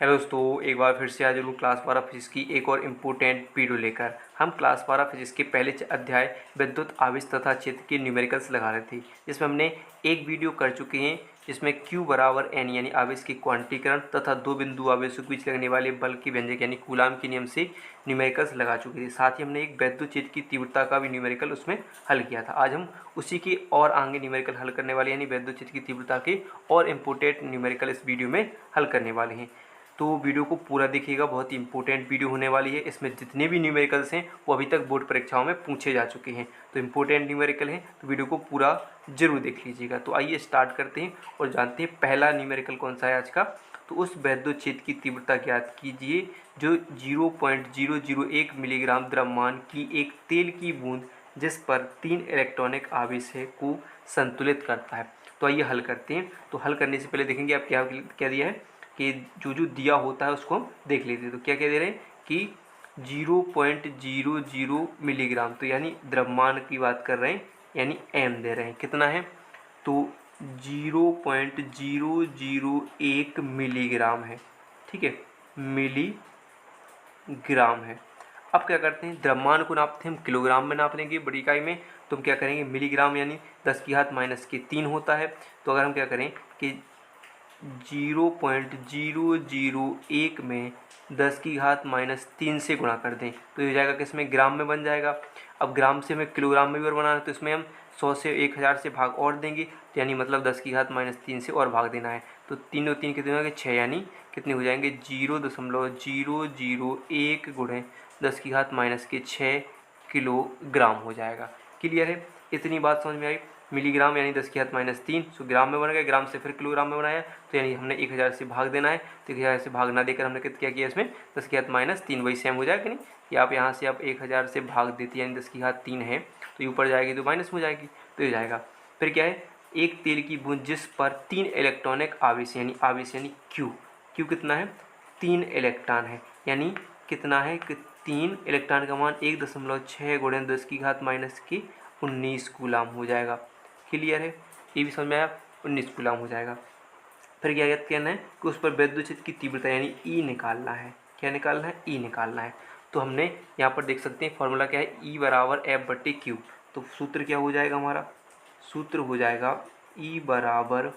Hello दोस्तों, एक बार फिर से हाजिर हूँ क्लास 12 फिजिक्स की एक और इम्पोर्टेंट वीडियो लेकर। हम क्लास 12 फिजिक्स के पहले अध्याय विद्युत आवेश तथा क्षेत्र के न्यूमेरिकल्स लगा रहे थे, जिसमें हमने एक वीडियो कर चुके हैं जिसमें Q बराबर N यानी आवेश की क्वांटीकरण तथा दो बिंदु आवेशों के बीच लगने वाले बल की व्यंजक यानी कूलाम के नियम से न्यूमेरिकल्स लगा चुके थे। साथ ही हमने एक विद्युत क्षेत्र की तीव्रता का भी न्यूमेरिकल उसमें हल किया था। आज हम उसी के और आगे न्यूमेरिकल हल करने वाले यानी विद्युत क्षेत्र की तीव्रता के और इम्पोर्टेंट न्यूमेरिकल इस वीडियो में हल करने वाले हैं। तो वीडियो को पूरा देखिएगा, बहुत ही इंपॉर्टेंट वीडियो होने वाली है। इसमें जितने भी न्यूमेरिकल्स हैं वो अभी तक बोर्ड परीक्षाओं में पूछे जा चुके हैं, तो इंपॉर्टेंट न्यूमेरिकल हैं, तो वीडियो को पूरा जरूर देख लीजिएगा। तो आइए स्टार्ट करते हैं और जानते हैं पहला न्यूमेरिकल कौन सा है आज का। तो उस विद्युत क्षेत्र की तीव्रता ज्ञात कीजिए जो 0.001 मिलीग्राम द्रव्यमान की एक तेल की बूंद जिस पर 3 इलेक्ट्रॉनिक आवेश है को संतुलित करता है। तो आइए हल करते हैं। तो हल करने से पहले देखेंगे आप क्या क्या दिया है कि जो दिया होता है उसको हम देख लेते हैं। तो क्या क्या दे रहे हैं कि 0.00 मिलीग्राम, तो यानी द्रव्यमान की बात कर रहे हैं, यानी एम दे रहे हैं। कितना है तो 0.001 मिलीग्राम है, ठीक है, मिलीग्राम है। अब क्या करते हैं, द्रव्यमान को नापते हैं हम किलोग्राम में नाप लेंगे बड़ी इकाई में। तो हम क्या करेंगे, मिलीग्राम यानी 10⁻³ होता है। तो अगर हम क्या करें कि 0.001 में 10⁻³ से गुणा कर दें तो ये हो जाएगा किस में, ग्राम में बन जाएगा। अब ग्राम से हमें किलोग्राम में भी और बनाना है तो इसमें हम 100 से 1000 से भाग और देंगे, तो यानी मतलब 10⁻³ से और भाग देना है। तो 3 और 3 कितने हो गए, 6, यानी कितने हो जाएंगे 0.001 गुणे 10⁻⁶ किलोग्राम हो जाएगा। क्लियर है, इतनी बात समझ में आई। मिलीग्राम यानी 10⁻³ सो ग्राम में बन गया, ग्राम से फिर किलोग्राम में बनाया, तो यानी हमने 1000 से भाग देना है। तो 1000 से भाग ना देकर हमने क्या किया इसमें 10⁻³ वही सेम हो जाएगा कि नहीं, कि आप यहाँ से आप 1000 से भाग देती यानी 10⁻³ है तो ये ऊपर जाएगी तो माइनस हो जाएगी, तो ये जाएगा। फिर क्या है, एक तेल की बूंद जिस पर 3 इलेक्ट्रॉनिक आवेश यानी क्यू कितना है, 3 इलेक्ट्रॉन है, यानी कितना है कि 3 इलेक्ट्रॉन का मान 1.6 गुणे 10⁻⁻19 कूलाम हो जाएगा। क्लियर है, ये भी समझ में आया, 19 कूलाम हो जाएगा। फिर क्या याद करना है कि उस पर विद्युत क्षेत्र की तीव्रता यानी ई निकालना है। क्या निकालना है, ई निकालना है। तो हमने यहाँ पर देख सकते हैं फॉर्मूला क्या है, ई बराबर F/Q। तो सूत्र क्या हो जाएगा हमारा, सूत्र हो जाएगा ई बराबर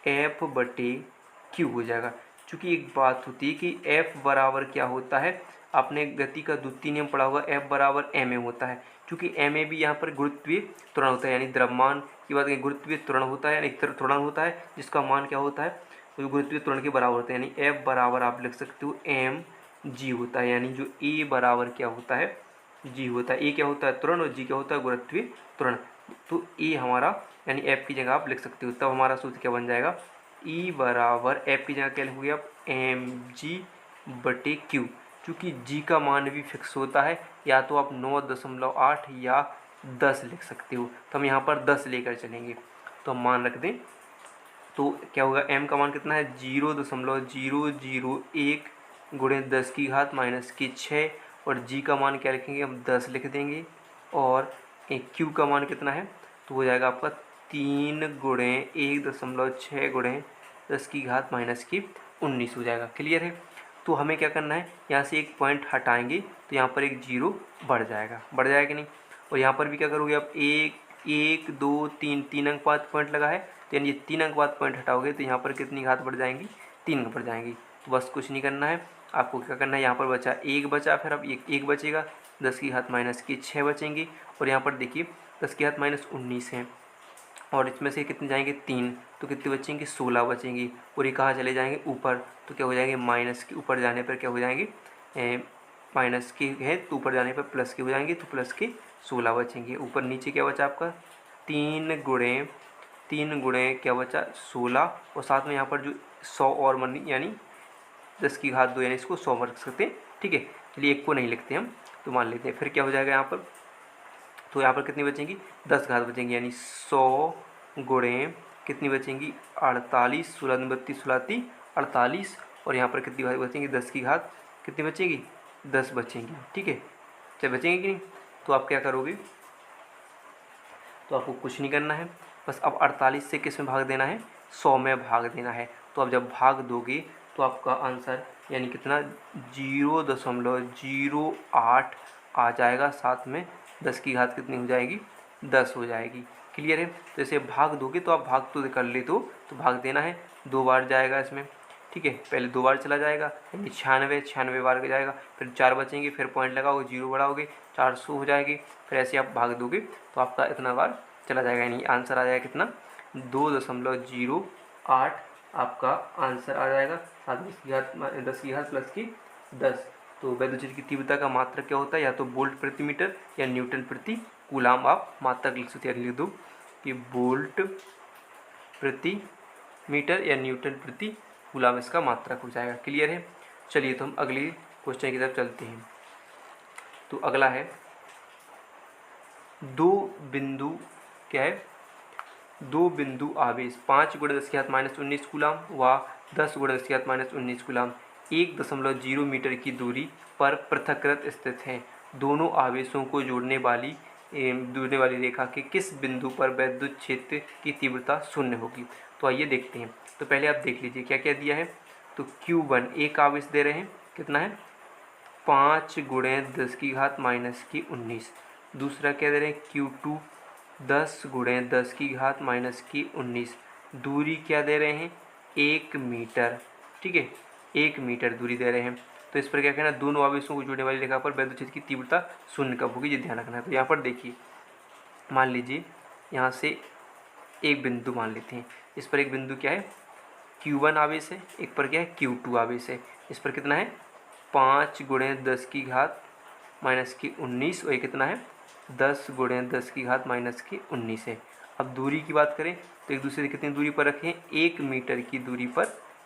F/Q हो जाएगा। चूँकि एक बात होती है कि F बराबर क्या होता है, आपने गति का द्वितीय नियम पढ़ा होगा, F बराबर ma होता है। क्योंकि ma भी यहाँ पर गुरुत्वीय त्वरण होता है, यानी द्रव्यमान की बात करें गुरुत्वीय त्वरण होता है, यानी त्वरण होता है जिसका मान क्या होता है, तो गुरुत्वीय त्वरण के बराबर होता है। यानी F बराबर आप लिख सकते हो mg होता है, यानी जो a बराबर क्या होता है, g होता है। a क्या होता है, त्वरण, और g क्या होता है, गुरुत्वीय त्वरण। तो a हमारा यानी F की जगह आप लिख सकते हो। तब हमारा सूत्र क्या बन जाएगा, E बराबर F की जगह क्या लिखोगे आप, mg/Q। चूँकि g का मान भी फिक्स होता है, या तो आप 9.8 या 10 लिख सकते हो, तो हम यहाँ पर 10 लेकर चलेंगे। तो हम मान रख दें तो क्या होगा, m का मान कितना है 0.001 गुणे 10⁻⁻6, और g का मान क्या लिखेंगे हम 10 लिख देंगे, और q का मान कितना है, तो हो जाएगा आपका 3 गुणे 1.6 गुणे 10⁻⁻19 हो जाएगा। क्लियर है, तो हमें क्या करना है, यहाँ से एक पॉइंट हटाएंगे तो यहाँ पर एक जीरो बढ़ जाएगा कि नहीं। और यहाँ पर भी क्या करोगे आप, 1 2 3 3 अंक बाद पॉइंट लगा है, तो यानी ये 3 अंक बाद पॉइंट हटाओगे तो यहाँ पर कितनी घात बढ़ जाएंगी, 3 बढ़ जाएंगी। तो बस कुछ नहीं करना है, आपको क्या करना है, यहाँ पर बचा 1 बचा, फिर अब एक बचेगा, 10⁻⁻6 बचेंगी, और यहाँ पर देखिए 10⁻⁻19 है, और इसमें से कितने जाएंगे 3, तो कितने बचेंगे 16 बचेंगी, और ये कहाँ चले जाएंगे ऊपर, तो क्या हो जाएंगे माइनस के ऊपर जाने पर क्या हो जाएंगे, माइनस के है तो ऊपर जाने पर प्लस के हो जाएंगे, तो प्लस के 16 बचेंगे। ऊपर नीचे क्या बचा आपका 3 गुणे क्या बचा 16, और साथ में यहाँ पर जो 100 और मन यानी 10⁻2 यानी इसको 100 रख सकते हैं, ठीक है। चलिए एक को नहीं लिखते हम, तो मान लेते हैं। फिर क्या हो जाएगा यहाँ पर, तो यहाँ पर कितनी बचेंगी 10 घात बचेंगी, यानी 100 गुणे कितनी बचेंगी 48, 16 32 16 48, और यहाँ पर कितनी बचेंगी 10 की घात कितनी बचेगी 10 बचेंगी, ठीक है। चाहे बचेंगे कि नहीं, तो आप क्या करोगे, तो आपको कुछ नहीं करना है, बस अब 48 से किस में भाग देना है, 100 में भाग देना है। तो अब जब भाग दोगे तो आपका आंसर यानी कितना 0.08 आ जाएगा। साथ में 10 की घात कितनी हो जाएगी, 10 हो जाएगी। क्लियर है। तो इसे भाग दोगे तो आप भाग तो कर ले तो भाग देना है, 2 बार जाएगा इसमें। ठीक है, पहले 2 बार चला जाएगा यानी 96 बार जाएगा, फिर 4 बचेंगे, फिर पॉइंट लगाओगे, 0 बढ़ाओगे, 400 हो जाएगी। फिर ऐसे आप भाग दोगे तो आपका इतना बार चला जाएगा, यानी आंसर आ जाएगा कितना 2.08 आपका आंसर आ जाएगा। साथ में 10 की घात प्लस की 10। तो वैद्युत की तीव्रता का मात्रक क्या होता है, या तो वोल्ट प्रति मीटर या न्यूटन प्रति कूलाम आप मात्रक लिख सकते हैं। लिख दो कि वोल्ट प्रति मीटर या न्यूटन प्रति कूलाम इसका मात्रक हो जाएगा। क्लियर है। चलिए तो हम अगली क्वेश्चन की तरफ चलते हैं। तो अगला है दो बिंदु, क्या है, 2 बिंदु आवेश 5 × 10⁻⁻19 कूलाम व 10 × 10⁻⁻19 कूलाम 1.0 मीटर की दूरी पर पृथककृत स्थित हैं। दोनों आवेशों को जोड़ने वाली रेखा के किस बिंदु पर वैद्युत क्षेत्र की तीव्रता शून्य होगी। तो आइए देखते हैं। तो पहले आप देख लीजिए क्या क्या दिया है। तो Q1 एक आवेश दे रहे हैं, कितना है 5 × 10⁻⁻19। दूसरा क्या दे रहे हैं Q2 10 × 10⁻⁻19। दूरी क्या दे रहे हैं 1 मीटर। ठीक है, 1 मीटर दूरी दे रहे हैं। तो इस पर क्या कहना, दोनों आवेशों को जोड़ने वाली रेखा पर वैद्युत क्षेत्र की तीव्रता शून्य कब होगी, ये ध्यान रखना है। तो यहाँ पर देखिए, मान लीजिए यहाँ से एक बिंदु मान लेते हैं। इस पर एक बिंदु क्या है Q1 आवेश है, एक पर क्या है Q2 आवेश है। इस पर कितना है 5 × 10⁻⁻19 और ये कितना है 10 × 10⁻⁻19 है। अब दूरी की बात करें तो एक दूसरे से कितनी दूरी पर रखे हैं, 1 मीटर की दूरी पर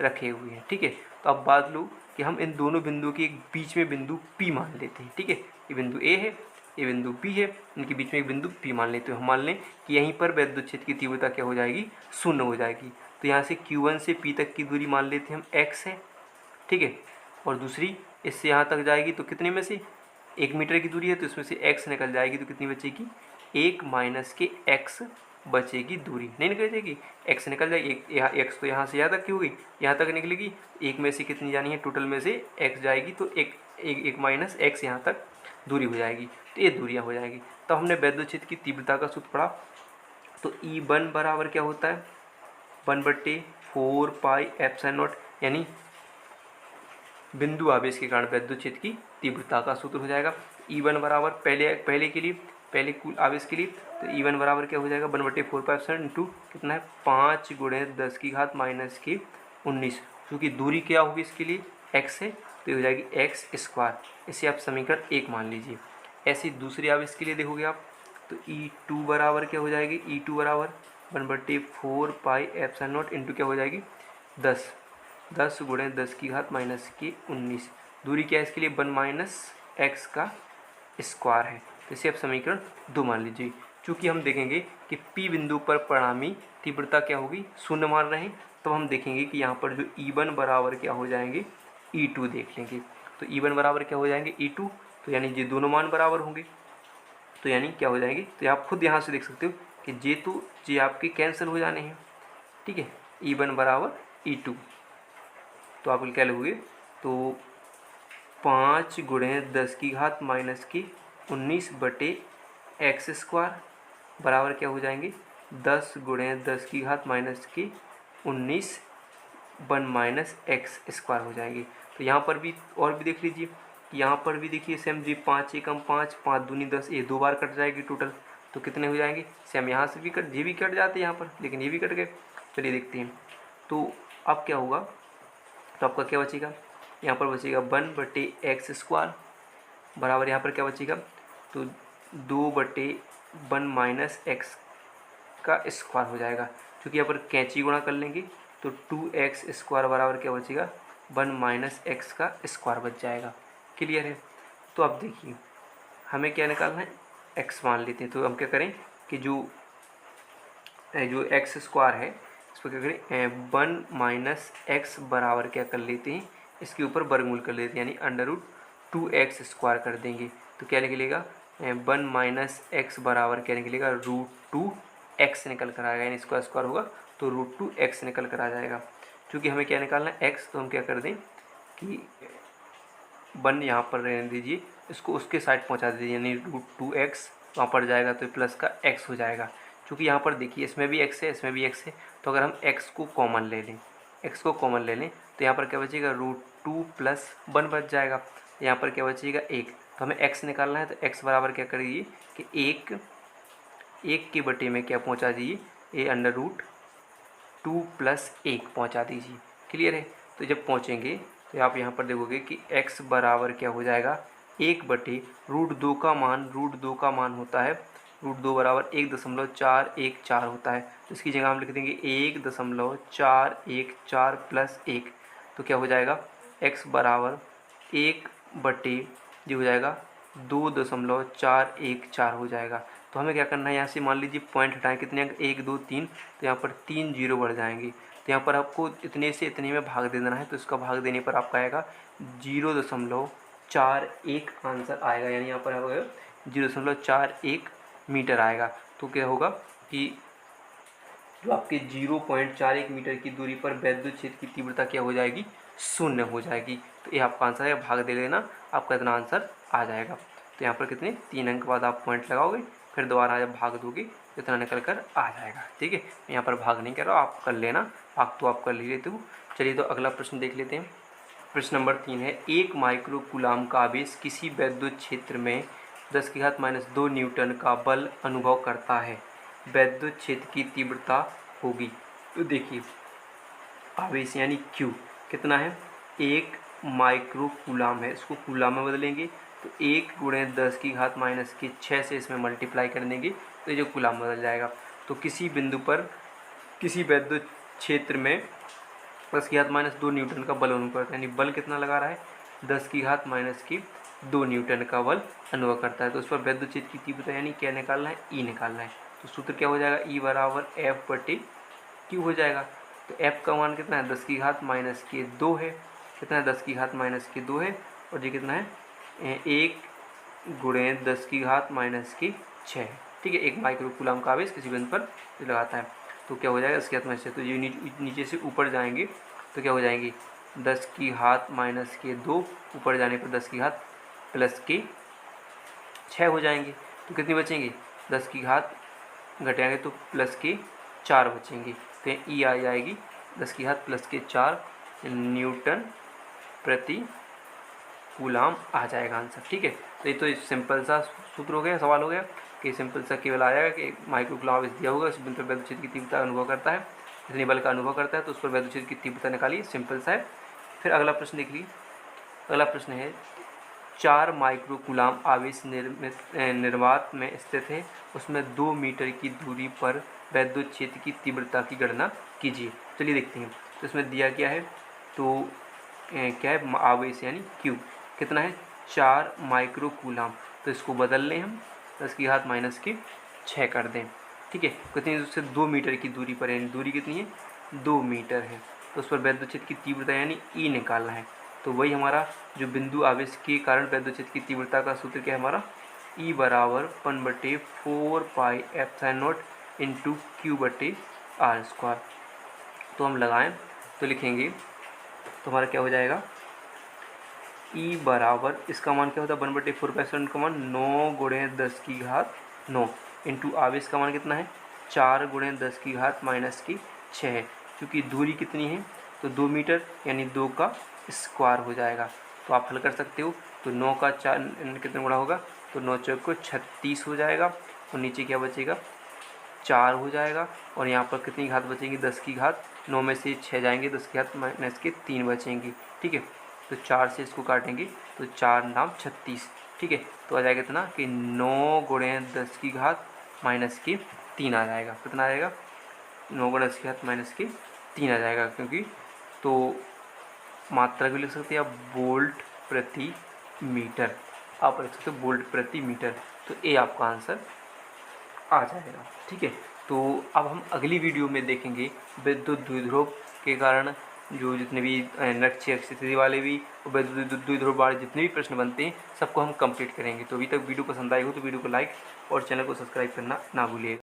रखे हुए हैं। ठीक है, तो अब बात लो कि हम इन दोनों बिंदुओं के बीच में बिंदु P मान लेते हैं। ठीक है, ये बिंदु A है, ये बिंदु P है, इनके बीच में एक बिंदु P मान लेते हैं। हम मान लें कि यहीं पर वैद्युत क्षेत्र की तीव्रता क्या हो जाएगी, शून्य हो जाएगी। तो यहाँ से Q1 से P तक की दूरी मान लेते हैं हम x है। ठीक है, और दूसरी इससे यहाँ तक जाएगी तो कितने में से 1 मीटर की दूरी है, तो इसमें से x निकल जाएगी, तो कितनी बचेगी 1 माइनस के x बचेगी दूरी, नहीं निकल जाएगी, x निकल जाएगी। यहाँ x तो यहाँ से यहाँ तक की होगी, यहाँ तक निकलेगी, एक में से कितनी जानी है, टोटल में से x जाएगी, तो एक माइनस x यहाँ तक दूरी हो जाएगी। तो ये दूरियाँ हो जाएगी। तो हमने वैद्युत क्षेत्र की तीव्रता का सूत्र पढ़ा। तो E1 बराबर क्या होता है 1/4πε0, यानी बिंदु आवेश के कारण वैद्युत क्षेत्र की तीव्रता का सूत्र हो जाएगा। E1 बराबर पहले के लिए, पहले कुल आवेश के लिए, तो E1 बराबर क्या हो जाएगा 1/4πε इंटू कितना है 5 × 10⁻⁻19, क्योंकि दूरी क्या होगी इसके लिए x है, तो ये हो जाएगी x²। इसे आप समीकरण 1 मान लीजिए। ऐसे दूसरे आवेश के लिए देखोगे आप, तो E2 बराबर क्या हो जाएगी, E2 बराबर 1/4πε0 इंटू क्या हो जाएगी 10 × 10⁻⁻19। दूरी क्या है इसके लिए 1 माइनस एक्स का स्क्वायर है। तो इसे आप समीकरण 2 मान लीजिए। चूँकि हम देखेंगे कि P बिंदु पर परिणामी तीव्रता क्या होगी, शून्य मान रहे हैं, तो हम देखेंगे कि यहाँ पर जो E1 बराबर क्या हो जाएंगे E2 देख लेंगे। तो E1 बराबर क्या हो जाएंगे E2, तो यानी ये दोनों मान बराबर होंगे, तो यानी क्या हो जाएंगे, तो आप खुद यहाँ से देख सकते हो कि जे आपके कैंसिल हो जाने हैं। ठीक है, E1 बराबर E2, तो आप क्या लोगे, तो 5 × 10⁻⁻19 बटे x² बराबर क्या हो जाएंगे 10 × 10⁻⁻19 1 माइनस x² हो जाएंगे। तो यहाँ पर भी और भी देख लीजिए कि यहाँ पर भी देखिए सेम जी 5 एकम 5, 5 दूनी 10, ये 2 बार कट जाएगी टोटल, तो कितने हो जाएंगे सेम, यहाँ से भी ये भी कट जाते हैं यहाँ पर, लेकिन ये भी कट गए। चलिए देखते हैं। तो अब क्या होगा, तो आपका क्या बचेगा, यहाँ पर बचेगा 1/x² बराबर यहाँ पर क्या बचेगा, तो 2/1 माइनस x का स्क्वायर हो जाएगा। क्योंकि यहाँ पर कैंची गुणा कर लेंगे तो 2x² बराबर क्या बचेगा 1 माइनस x का स्क्वायर बच जाएगा। क्लियर है। तो अब देखिए हमें क्या निकालना है, x मान लेते हैं। तो हम क्या करें कि जो x² है इसको क्या करें 1 माइनस एक्स बराबर क्या कर लेते हैं, इसके ऊपर वर्गमूल कर लेते हैं, यानी √2x² कर देंगे। तो क्या निकलेगा 1 माइनस एक्स बराबर क्या निकलेगा √2x निकल कर आएगा, यानी इसका स्क्वायर होगा तो √2x निकल कर आ जाएगा। चूँकि हमें क्या निकालना है x, तो हम क्या कर दें कि 1 यहाँ पर रहने दीजिए, इसको उसके साइड पहुँचा दीजिए, यानी √2x वहाँ पर जाएगा तो प्लस का x हो जाएगा। चूँकि यहाँ पर देखिए इसमें भी x है, इसमें भी x है, तो अगर हम x को कॉमन ले लें, x को कॉमन ले लें तो यहाँ पर क्या बचेगा, √2 + 1 बच जाएगा। यहाँ पर क्या बचेगा, 1। तो हमें x निकालना है, तो x बराबर क्या करिए कि 1 के बटे में क्या पहुँचा दीजिए, a√2 + 1 पहुँचा दीजिए। क्लियर है। तो जब पहुँचेंगे तो आप यहाँ पर देखोगे कि x बराबर क्या हो जाएगा, 1/√2 का मान, √2 का मान होता है, √2 बराबर 1.414 होता है। तो इसकी जगह हम लिख देंगे 1.414 + 1। तो क्या हो जाएगा, x बराबर 1/, जो हो जाएगा 2.414 हो जाएगा। तो हमें क्या करना है, यहाँ से मान लीजिए पॉइंट हटाएं, कितने अंक, 1 2 3, तो यहाँ पर 3 जीरो बढ़ जाएंगे। तो यहाँ पर आपको इतने से इतने में भाग दे देना है, तो इसका भाग देने पर आपका आएगा 0.41 आंसर आएगा, यानी यहाँ पर आएगा 0.41 मीटर आएगा। तो क्या होगा कि जो आपके 0.41 मीटर की दूरी पर वैद्युत क्षेत्र की तीव्रता क्या हो जाएगी, 0 हो जाएगी। तो ये आपका आंसर है, भाग दे लेना, आपका इतना आंसर आ जाएगा। तो यहाँ पर कितने 3 अंक बाद आप पॉइंट लगाओगे, फिर दोबारा जब भाग दोगे तो इतना निकल कर आ जाएगा। ठीक है, यहाँ पर भाग नहीं कर रहा, आप कर लेना, भाग तो आप कर ही लेते हो। चलिए तो अगला प्रश्न देख लेते हैं। प्रश्न नंबर 3 है, 1 माइक्रो कूलाम का आवेश किसी वैद्युत क्षेत्र में 10⁻² न्यूटन का बल अनुभव करता है, वैद्युत क्षेत्र की तीव्रता होगी। तो देखिए आवेश यानी Q कितना है, 1 माइक्रो कूलाम है, इसको कूलाम में बदलेंगे तो 1 × 10⁻⁻6 से इसमें मल्टीप्लाई कर देंगे तो ये जो कूलाम बदल जाएगा। तो किसी बिंदु पर किसी वैद्युत क्षेत्र में 10⁻² न्यूटन का बल अनुभव करता है, यानी बल कितना लगा रहा है, 10⁻² न्यूटन का बल अनुभव करता है। तो उस पर वैद्युत क्षेत्र की तीव्रता यानी क्या निकालना है, E निकालना है। तो सूत्र क्या हो जाएगा, E बराबर F/Q हो जाएगा। तो F का मान कितना है, 10⁻² है, कितना है, 10⁻² है, और ये कितना है, 1 × 10⁻6 है। ठीक है, 1 माइक्रो कूलाम का आवेश किसी बिंदु पर लगाता है। तो क्या हो जाएगा, इसके हाथ में से, तो ये नीचे से ऊपर जाएंगे तो क्या हो जाएंगी, 10⁻² ऊपर जाने पर 10⁻+6 हो जाएंगे। तो कितनी बचेंगी, 10 की घात घटाएंगे तो +4 बचेंगी। तो ई आ जाएगी 10⁻+4 न्यूटन प्रति कूलाम आ जाएगा आंसर। ठीक है, तो ये तो सिंपल सा सूत्र हो गया, सवाल हो गया कि सिंपल सा केवल आ जाएगा कि माइक्रो कूलाम आवेश दिया होगा, उस बिंदु पर वैद्युत क्षेत्र की तीव्रता अनुभव करता है, इतने बल का अनुभव करता है, तो उस पर वैद्युत क्षेत्र की तीव्रता निकालिए, सिंपल सा है। फिर अगला प्रश्न देख लीजिए। अगला प्रश्न है, 4 माइक्रो कूलाम आवेश निर्वात में स्थित है, उसमें 2 मीटर की दूरी पर वैद्युत क्षेत्र की तीव्रता की गणना कीजिए। चलिए देखते हैं। तो इसमें दिया क्या है, तो क्या है, आवेश यानी Q कितना है, 4 माइक्रो कूलाम। तो इसको बदल लें हम, 10⁻6 कर दें। ठीक है, कितनी, उससे 2 मीटर की दूरी पर, यानी दूरी कितनी है, 2 मीटर है, तो उस पर वैद्युत क्षेत्र की तीव्रता यानी E निकालना है। तो वही हमारा जो बिंदु आवेश के कारण वैद्युत क्षेत्र की तीव्रता का सूत्र क्या है हमारा, E बराबर 1/4πε0 × Q/r²। तो हम लगाएं तो लिखेंगे, तो हमारा क्या हो जाएगा, E बराबर, इसका मान क्या होता है, 1/4πε0 का मान 9 × 10⁻9 इंटू आवेश का मान कितना है, 4 × 10⁻6 है। क्योंकि दूरी कितनी है, तो 2 मीटर, यानी 2 का स्क्वायर हो जाएगा। तो आप हल कर सकते हो। तो 9 का 4 कितने गुणा होगा, तो 9 चौक को 36 हो जाएगा, और नीचे क्या बचेगा, 4 हो जाएगा, और यहाँ पर कितनी घात बचेगी, 10 की घात, 9 में से 6 जाएंगे, 10⁻3 बचेंगी। ठीक है, तो 4 से इसको काटेंगे तो 4 नाम 36। ठीक है, तो आ जाएगा इतना कि 9 × 10⁻³ आ जाएगा। कितना आ जाएगा, 9 × 10⁻³ आ जाएगा, क्योंकि तो मात्रा भी लिख सकते हैं आप, वोल्ट प्रति मीटर, आप लिख सकते हो वोल्ट प्रति मीटर। तो ये आपका आंसर आ जाएगा। ठीक है, तो अब हम अगली वीडियो में देखेंगे विद्युत द्विध्रुव के कारण जो जितने भी नक्षीय स्थिति वाले भी विद्युत द्विध्रुव वाले जितने भी प्रश्न बनते हैं सबको हम कंप्लीट करेंगे। तो अभी तक वीडियो पसंद आई हो तो वीडियो को लाइक और चैनल को सब्सक्राइब करना ना भूलिएगा।